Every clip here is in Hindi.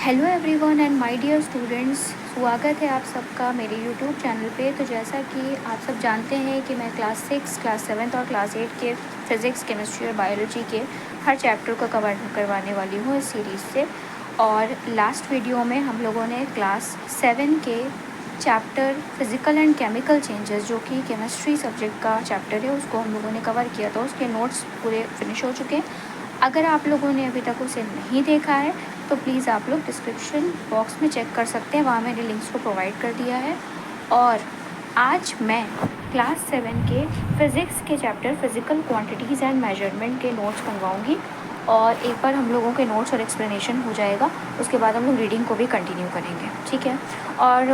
Hello everyone and my dear students, स्वागत है आप सबका मेरे यूट्यूब चैनल पे। तो जैसा कि आप सब जानते हैं कि मैं क्लास 6, क्लास 7 और क्लास 8 के फिज़िक्स, केमिस्ट्री और बायोलॉजी के हर चैप्टर को कवर करवाने वाली हूँ इस सीरीज़ से। और लास्ट वीडियो में हम लोगों ने क्लास 7 के chapter physical and chemical changes, जो कि केमिस्ट्री सब्जेक्ट का चैप्टर है, उसको हम लोगों ने कवर किया था। उसके नोट्स पूरे फिनिश हो चुके हैं। अगर आप लोगों ने अभी तक उसे नहीं देखा है तो प्लीज़ आप लोग डिस्क्रिप्शन बॉक्स में चेक कर सकते हैं, वहाँ मैंने लिंक्स को प्रोवाइड कर दिया है। और आज मैं क्लास 7 के फ़िज़िक्स के chapter physical quantities and measurement के नोट्स बनवाऊँगी, और एक बार हम लोगों के नोट्स और एक्सप्लेनेशन हो जाएगा, उसके बाद हम लोग रीडिंग को भी कंटिन्यू करेंगे, ठीक है। और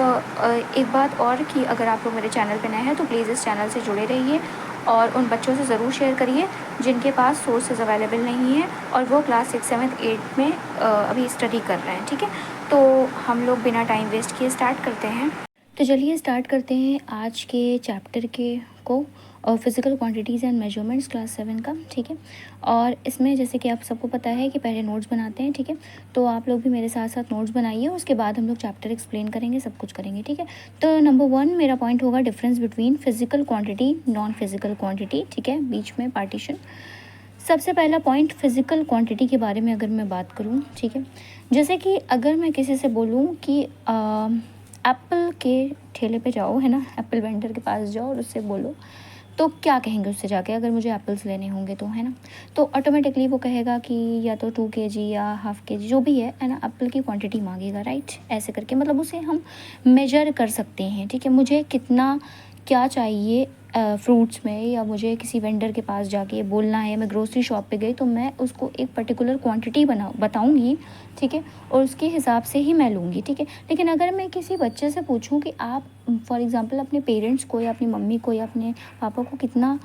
एक बात और कि अगर आप लोग मेरे चैनल पर नए हैं तो प्लीज़ इस चैनल से जुड़े रहिए और उन बच्चों से ज़रूर शेयर करिए जिनके पास सोर्सेज अवेलेबल नहीं है और वो क्लास 6, 7, 8 में अभी स्टडी कर रहे हैं, ठीक है। तो हम लोग बिना टाइम वेस्ट किए स्टार्ट करते हैं। तो चलिए स्टार्ट करते हैं आज के चैप्टर के को, और physical quantities and measurements class 7 का, ठीक है। और इसमें जैसे कि आप सबको पता है कि पहले नोट्स बनाते हैं, ठीक है। तो आप लोग भी मेरे साथ साथ नोट्स बनाइए, उसके बाद हम लोग चैप्टर एक्सप्लेन करेंगे, सब कुछ करेंगे, ठीक है। तो नंबर 1 मेरा पॉइंट होगा difference between physical quantity, non physical quantity, ठीक है, बीच में पार्टीशन। सबसे पहला पॉइंट फिज़िकल क्वांटिटी के बारे में अगर मैं बात करूँ, ठीक है। जैसे कि अगर मैं किसी से बोलूँ कि एप्पल के ठेले पे जाओ, है ना, एप्पल वेंडर के पास जाओ और उससे बोलो, तो क्या कहेंगे उससे जाके, अगर मुझे एप्पल्स लेने होंगे तो, है ना। तो ऑटोमेटिकली वो कहेगा कि या तो 2 kg या हाफ kg जो भी है ना, एप्पल की क्वांटिटी मांगेगा, राइट। ऐसे करके मतलब उसे हम मेजर कर सकते हैं, ठीक है। मुझे कितना क्या चाहिए फ्रूट्स में, या मुझे किसी वेंडर के पास जाके बोलना है, मैं ग्रोसरी शॉप पे गई तो मैं उसको एक पर्टिकुलर क्वांटिटी बताऊंगी, ठीक है, और उसके हिसाब से ही मैं लूँगी, ठीक है। लेकिन अगर मैं किसी बच्चे से पूछूं कि आप फॉर एग्ज़ाम्पल अपने पेरेंट्स को या अपनी मम्मी को या अपने पापा को कितना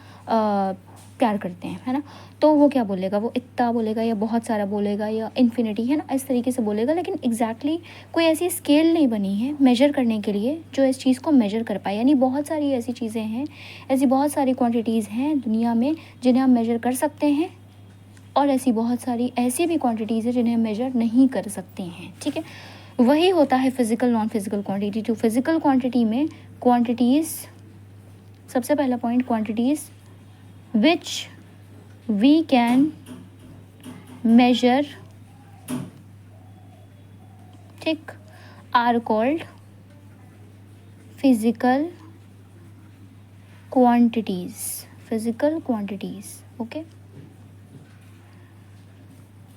प्यार करते हैं, है ना, तो वो क्या बोलेगा, वो इतना बोलेगा या बहुत सारा बोलेगा या इन्फिनिटी, है ना, इस तरीके से बोलेगा। लेकिन एग्जैक्टली कोई ऐसी स्केल नहीं बनी है मेजर करने के लिए जो इस चीज़ को मेजर कर पाए। यानी बहुत सारी ऐसी चीज़ें हैं, ऐसी बहुत सारी क्वांटिटीज़ हैं दुनिया में जिन्हें हम मेजर कर सकते हैं, और ऐसी बहुत सारी ऐसी भी क्वांटिटीज़ है जिन्हें हम मेजर नहीं कर सकते हैं, ठीक है। वही होता है फिज़िकल नॉन फिज़िकल क्वांटिटी। तो फिज़िकल क्वांटिटी में क्वांटिटीज़, सबसे पहला point, quantities which we can measure, ठीक, are called physical quantities, physical quantities, okay.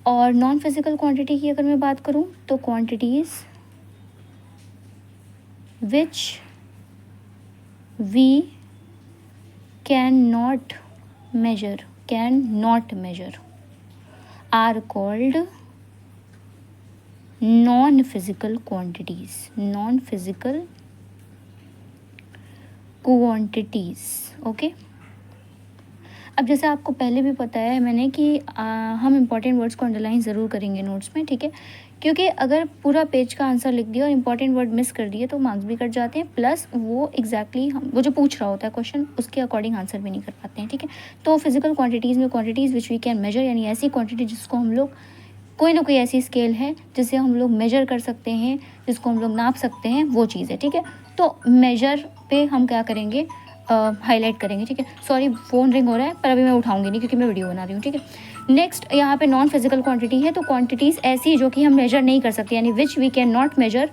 और नॉन फिज़िकल क्वांटिटी की अगर मैं बात करूं तो quantities which we can not measure are called non physical quantities, non physical quantities, okay. अब जैसे आपको पहले भी पता है मैंने कि हम इंपॉर्टेंट वर्ड्स को अंडरलाइन ज़रूर करेंगे नोट्स में, ठीक है, क्योंकि अगर पूरा पेज का आंसर लिख दिया और इंपॉर्टेंट वर्ड मिस कर दिए तो मार्क्स भी कट जाते हैं, प्लस वो एग्जैक्टली वो जो पूछ रहा होता है क्वेश्चन उसके अकॉर्डिंग आंसर भी नहीं कर पाते हैं, ठीक है। तो फिजिकल क्वांटिटीज़ में quantities which we can measure, यानी ऐसी क्वांटिटी जिसको हम लोग, कोई ना कोई ऐसी स्केल है जिसे हम लोग मेजर कर सकते हैं, जिसको हम लोग नाप सकते हैं, वो चीज़ है, ठीक है। तो मेजर पे हम क्या करेंगे, हाईलाइट करेंगे, ठीक है। सॉरी फ़ोन रिंग हो रहा है पर अभी मैं उठाऊंगी नहीं क्योंकि मैं वीडियो बना रही हूँ, ठीक है। नेक्स्ट यहाँ पे नॉन फिजिकल क्वांटिटी है, तो क्वांटिटीज़ ऐसी जो कि हम मेजर नहीं कर सकते, यानी which we can not measure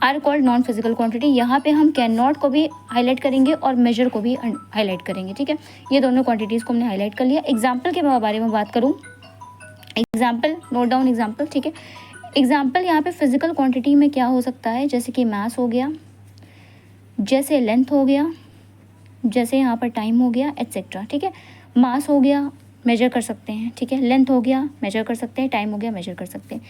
are called non physical quantity. यहाँ पे हम कैन नॉट को भी हाईलाइट करेंगे और मेजर को भी हाईलाइट करेंगे, ठीक है। ये दोनों क्वांटिटीज़ को हमने हाईलाइट कर लिया। एग्जाम्पल के बारे में बात करूँ, एग्जाम्पल, नोट डाउन एग्जाम्पल, ठीक है। एग्जाम्पल यहाँ पे फिजिकल क्वांटिटी में क्या हो सकता है, जैसे कि मास हो गया, जैसे लेंथ हो गया, जैसे यहाँ पर टाइम हो गया, एट्सेट्रा, ठीक है। मास हो गया, मेजर कर सकते हैं, ठीक है। लेंथ हो गया, मेजर कर सकते हैं। टाइम हो गया, मेजर कर सकते हैं।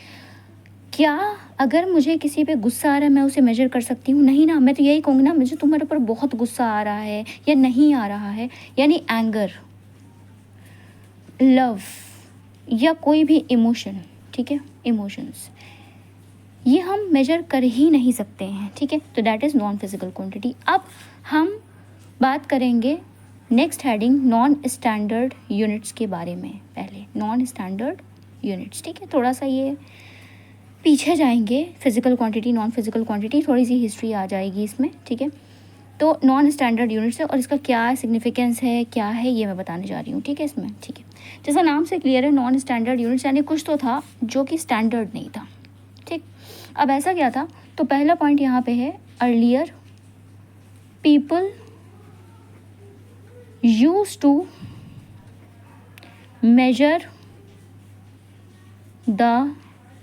क्या अगर मुझे किसी पे गुस्सा आ रहा है मैं उसे मेजर कर सकती हूँ? नहीं ना, मैं तो यही कहूँगी ना, मुझे तुम्हारे ऊपर बहुत गुस्सा आ रहा है या नहीं आ रहा है, यानी एंगर, लव या कोई भी इमोशन, ठीक है, इमोशंस, ये हम मेजर कर ही नहीं सकते हैं, ठीक है। तो that is non physical quantity. अब हम बात करेंगे next heading non standard units के बारे में। पहले नॉन स्टैंडर्ड यूनिट्स, ठीक है, थोड़ा सा ये पीछे जाएंगे, physical quantity, non physical quantity, थोड़ी सी हिस्ट्री आ जाएगी इसमें, ठीक है। तो नॉन स्टैंडर्ड यूनिट्स है और इसका क्या सिग्निफिकेंस है, क्या है, ये मैं बताने जा रही हूँ, ठीक है इसमें, ठीक है। जैसा नाम से क्लियर है, नॉन स्टैंडर्ड यूनिट्स यानी कुछ तो था जो कि स्टैंडर्ड नहीं था, ठीक। अब ऐसा क्या था, तो पहला पॉइंट यहाँ पे है, earlier people used to measure the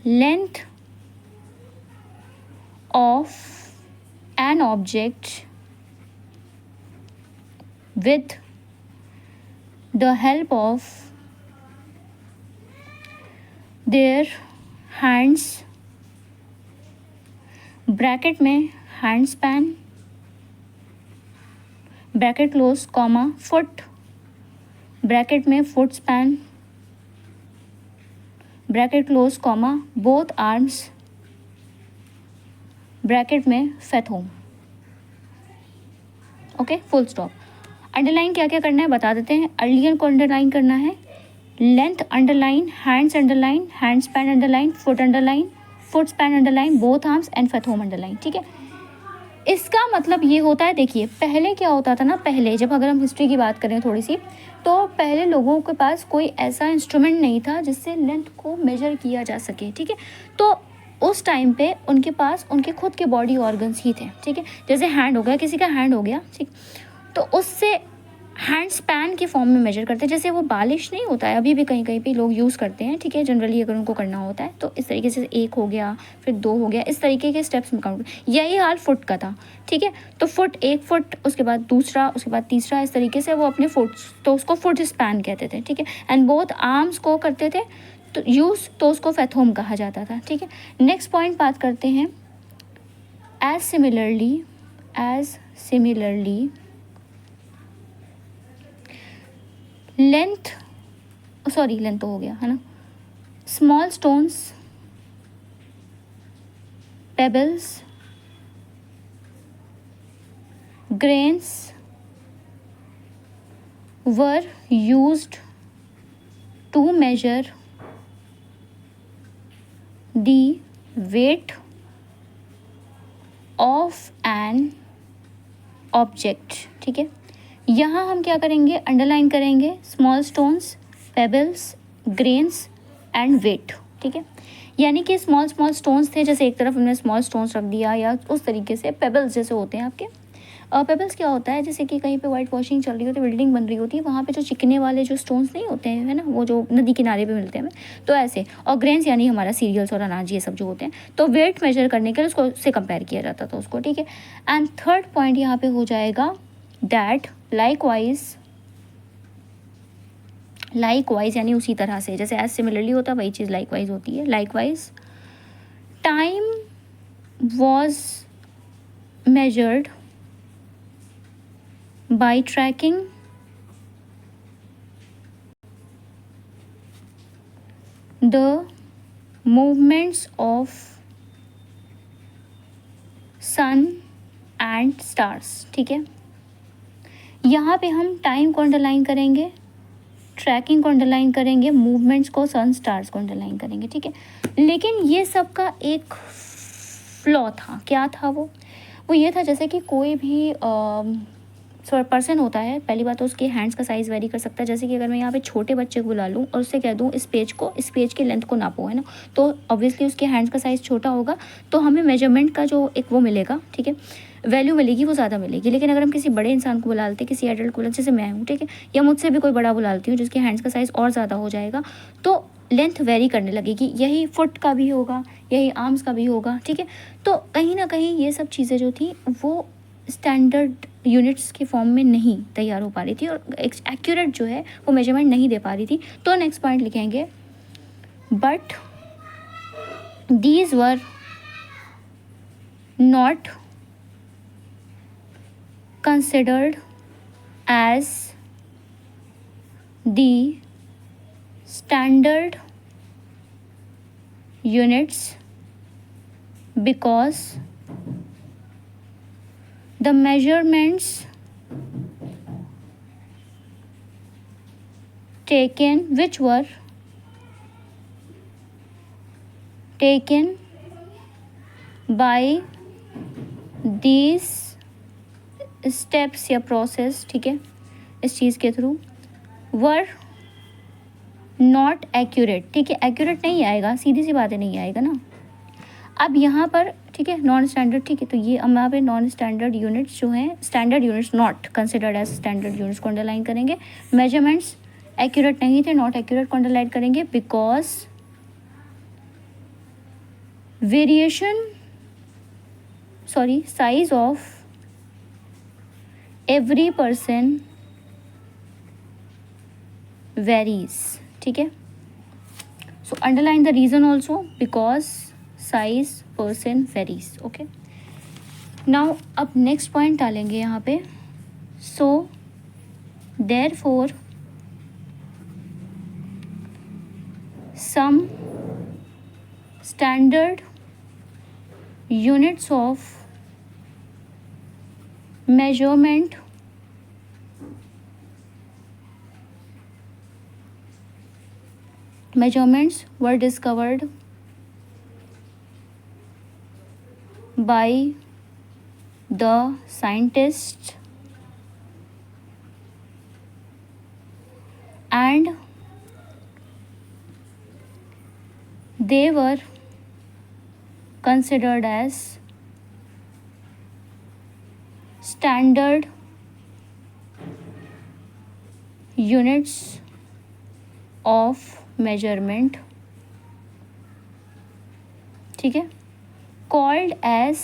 length of an object with the help of their hands, bracket में hand span, bracket close, comma, foot, bracket में foot span, bracket close, comma, both arms, bracket में fathom. Okay, full stop. Underline क्या क्या करना है बता देते हैं। अर्लियर को अंडरलाइन करना है, length underline, hands underline, hand span underline, foot underline, foot span underline, both arms and fathom underline, ठीक है। इसका मतलब ये होता है, देखिए पहले क्या होता था ना, पहले जब अगर हम हिस्ट्री की बात करें थोड़ी सी, तो पहले लोगों के पास कोई ऐसा इंस्ट्रूमेंट नहीं था जिससे लेंथ को मेजर किया जा सके, ठीक है। तो उस टाइम पे उनके पास उनके खुद के बॉडी ऑर्गन्स ही थे, ठीक है। जैसे हैंड हो गया, किसी का हैंड हो गया, ठीक, तो उससे हैंड स्पैन के फॉर्म में मेजर करते हैं। जैसे वो बालिश नहीं होता है, अभी भी कहीं कहीं पे लोग यूज़ करते हैं, ठीक है, जनरली अगर उनको करना होता है तो इस तरीके से, एक हो गया, फिर दो हो गया, इस तरीके के स्टेप्स में काउंट। यही हाल फुट का था, ठीक है। तो फुट, एक फुट, उसके बाद दूसरा, उसके बाद तीसरा, इस तरीके से वो अपने फुट, तो उसको फुट स्पैन कहते थे, ठीक है। एंड बोथ आर्म्स को करते थे तो यूज़, तो उसको फैथोम कहा जाता था, ठीक है। नेक्स्ट पॉइंट बात करते हैं, as similarly length, sorry length तो हो गया है ना, small stones, pebbles, grains were used to measure the weight of an object, ठीक है। यहाँ हम क्या करेंगे, अंडरलाइन करेंगे small stones, pebbles, grains and weight, ठीक है। यानी कि स्मॉल स्टोन्स थे, जैसे एक तरफ हमने स्मॉल स्टोन्स रख दिया, या उस तरीके से पेबल्स जैसे होते हैं आपके। पेबल्स क्या होता है, जैसे कि कहीं पे वाइट वॉशिंग चल रही होती है, बिल्डिंग बन रही होती है, वहाँ पे जो चिकने वाले जो स्टोन्स नहीं होते हैं, है ना, वो जो नदी किनारे पे मिलते हैं हमें, तो ऐसे। और ग्रेन्स यानी हमारा सीरियल्स और अनाज, ये सब जो होते हैं, तो वेट मेजर करने के लिए उसको से कंपेयर किया जाता था उसको, ठीक है। एंड थर्ड पॉइंट यहाँ पे हो जाएगा, दैट लाइकवाइज यानी उसी तरह से, जैसे एज सिमिलरली होता है वही चीज़ लाइकवाइज होती है। Likewise time was measured by tracking the movements of sun and stars, ठीक है। यहाँ पे हम टाइम को अंडरलाइन करेंगे, ट्रैकिंग को अंडरलाइन करेंगे, मूवमेंट्स को, सन स्टार्स को अंडरलाइन करेंगे, ठीक है। लेकिन ये सब का एक फ्लॉ था, क्या था वो ये था, जैसे कि कोई भी पर्सन होता है, पहली बात तो उसके हैंड्स का साइज़ वेरी कर सकता है। जैसे कि अगर मैं यहाँ पे छोटे बच्चे को बुला लूँ और उससे कह दूँ इस पेज की लेंथ को नापो, है ना, तो ऑब्वियसली उसके हैंड्स का साइज़ छोटा होगा, तो हमें मेजरमेंट का जो एक वो मिलेगा, ठीक है, वैल्यू मिलेगी, वो ज़्यादा मिलेगी। लेकिन अगर हम किसी बड़े इंसान को बुला लेते, किसी एडल्ट को, जैसे मैं हूँ, ठीक है, या मुझसे भी कोई बड़ा बुला लेती हूँ जिसके हैंड्स का साइज़ और ज़्यादा हो जाएगा, तो लेंथ वेरी करने लगेगी। यही फुट का भी होगा, यही आर्म्स का भी होगा, ठीक है। तो कहीं ना कहीं ये सब चीज़ें जो थी वो स्टैंडर्ड यूनिट्स के फॉर्म में नहीं तैयार हो पा रही थी और एक्यूरेट जो है वो मेजरमेंट नहीं दे पा रही थी। तो नेक्स्ट पॉइंट लिखेंगे, but these were not considered as the standard units because the measurements taken which were taken by these steps या प्रोसेस, ठीक है, इस चीज़ के थ्रू वर नॉट एक्यूरेट, ठीक है, एक्यूरेट नहीं आएगा, सीधी सी बात है, नहीं आएगा ना। अब यहाँ पर ठीक है नॉन स्टैंडर्ड, ठीक है, तो ये हम यहाँ पे नॉन स्टैंडर्ड यूनिट्स जो हैं, standard units not considered as standard units को अंडरलाइन करेंगे। मेजरमेंट्स एक्यूरेट नहीं थे, नॉट एक्यूरेट को अंडरलाइन करेंगे because variation size of every person varies, ठीक है। So underline the reason also because size person varies, okay. Now अब नेक्स्ट पॉइंट डालेंगे यहाँ पे। So therefore some standard units of measurement measurements were discovered by the scientists and they were considered as standard units of measurement, ठीक है, called as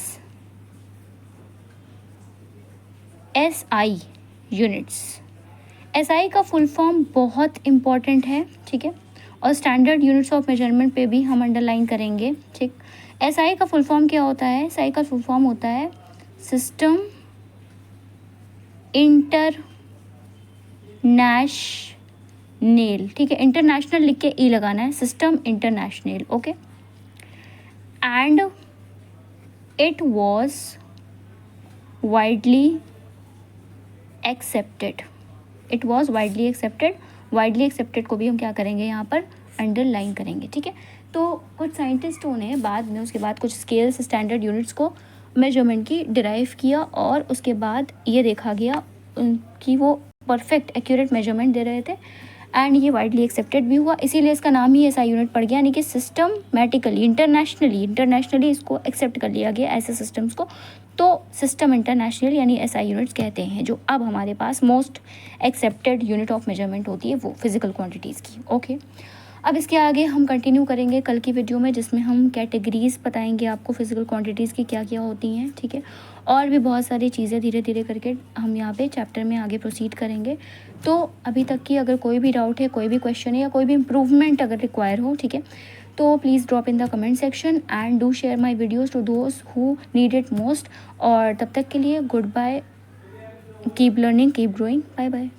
SI units। SI का फुल फॉर्म बहुत इम्पॉर्टेंट है, ठीक है, और स्टैंडर्ड यूनिट्स ऑफ मेजरमेंट पे भी हम अंडरलाइन करेंगे, ठीक। SI का फुल फॉर्म क्या होता है? SI का फुल फॉर्म होता है सिस्टम इंटरनेशनल, ठीक है, इंटरनेशनल लिख के ई लगाना है, system international, okay. And it was widely accepted, it was widely accepted, widely accepted को भी हम क्या करेंगे यहाँ पर अंडरलाइन करेंगे, ठीक है। तो कुछ साइंटिस्टों ने बाद में उसके बाद कुछ स्केल्स स्टैंडर्ड यूनिट्स को मेजरमेंट की डिराइव किया और उसके बाद ये देखा गया कि वो परफेक्ट एक्यूरेट मेजरमेंट दे रहे थे एंड ये वाइडली एक्सेप्टेड भी हुआ, इसीलिए इसका नाम ही ऐसा यूनिट पड़ गया, यानी कि सिस्टमैटिकली इंटरनेशनली इसको एक्सेप्ट कर लिया गया ऐसे सिस्टम्स को। तो सिस्टम इंटरनेशनल यानी एसआई यूनिट्स कहते हैं, जो अब हमारे पास most accepted unit of measurement होती है वो फिजिकल क्वांटिटीज़ की, ओके। अब इसके आगे हम कंटिन्यू करेंगे कल की वीडियो में, जिसमें हम कैटेगरीज बताएंगे आपको फिजिकल क्वांटिटीज़ की क्या क्या होती हैं, ठीक है, और भी बहुत सारी चीज़ें धीरे धीरे करके हम यहाँ पे चैप्टर में आगे प्रोसीड करेंगे। तो अभी तक की अगर कोई भी डाउट है, कोई भी क्वेश्चन है या कोई भी इम्प्रूवमेंट अगर रिक्वायर हो, ठीक है, तो please drop in the comment section and do share my videos to those who need it most. और तब तक के लिए goodbye, keep learning, keep growing, bye bye.